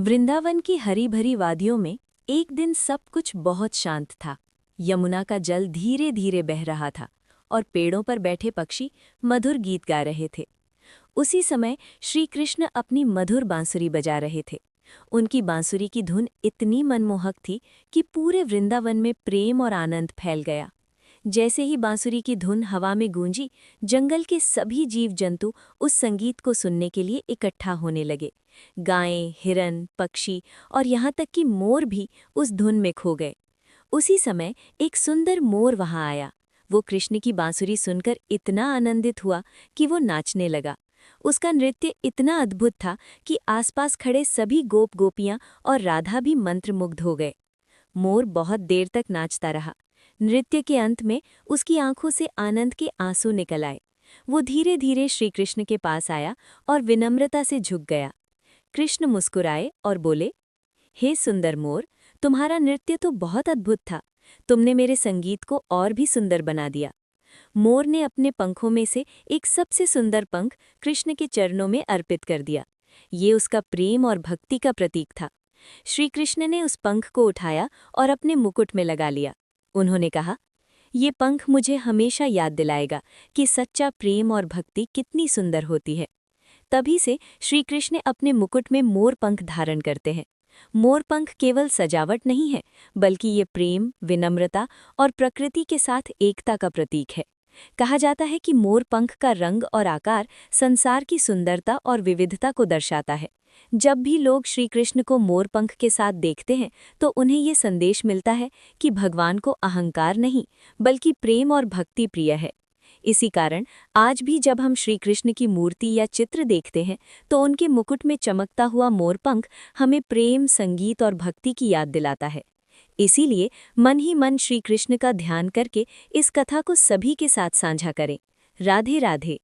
वृंदावन की हरी भरी वादियों में एक दिन सब कुछ बहुत शांत था। यमुना का जल धीरे धीरे बह रहा था और पेड़ों पर बैठे पक्षी मधुर गीत गा रहे थे। उसी समय श्री कृष्ण अपनी मधुर बांसुरी बजा रहे थे। उनकी बांसुरी की धुन इतनी मनमोहक थी कि पूरे वृंदावन में प्रेम और आनंद फैल गया। जैसे ही बांसुरी की धुन हवा में गूंजी, जंगल के सभी जीव जंतु उस संगीत को सुनने के लिए इकट्ठा होने लगे। गायें, हिरन, पक्षी और यहाँ तक कि मोर भी उस धुन में खो गए। उसी समय एक सुंदर मोर वहां आया। वो कृष्ण की बांसुरी सुनकर इतना आनंदित हुआ कि वो नाचने लगा। उसका नृत्य इतना अद्भुत था कि आसपास खड़े सभी गोप गोपियां और राधा भी मंत्रमुग्ध हो गए। मोर बहुत देर तक नाचता रहा। नृत्य के अंत में उसकी आंखों से आनंद के आंसू निकल आए। वो धीरे धीरे श्रीकृष्ण के पास आया और विनम्रता से झुक गया। कृष्ण मुस्कुराए और बोले, हे सुंदर मोर, तुम्हारा नृत्य तो बहुत अद्भुत था। तुमने मेरे संगीत को और भी सुंदर बना दिया। मोर ने अपने पंखों में से एक सबसे सुंदर पंख कृष्ण के चरणों में अर्पित कर दिया। ये उसका प्रेम और भक्ति का प्रतीक था। श्री कृष्ण ने उस पंख को उठाया और अपने मुकुट में लगा लिया। उन्होंने कहा, ये पंख मुझे हमेशा याद दिलाएगा कि सच्चा प्रेम और भक्ति कितनी सुंदर होती है। तभी से श्री कृष्ण अपने मुकुट में मोर पंख धारण करते हैं। मोर पंख केवल सजावट नहीं है, बल्कि ये प्रेम, विनम्रता और प्रकृति के साथ एकता का प्रतीक है। कहा जाता है कि मोर पंख का रंग और आकार संसार की सुंदरता और विविधता को दर्शाता है। जब भी लोग श्री कृष्ण को मोर पंख के साथ देखते हैं, तो उन्हें ये संदेश मिलता है कि भगवान को अहंकार नहीं, बल्कि प्रेम और भक्ति प्रिय है। इसी कारण आज भी जब हम श्री कृष्ण की मूर्ति या चित्र देखते हैं, तो उनके मुकुट में चमकता हुआ मोरपंख हमें प्रेम, संगीत और भक्ति की याद दिलाता है। इसीलिए मन ही मन श्री कृष्ण का ध्यान करके इस कथा को सभी के साथ साझा करें। राधे राधे।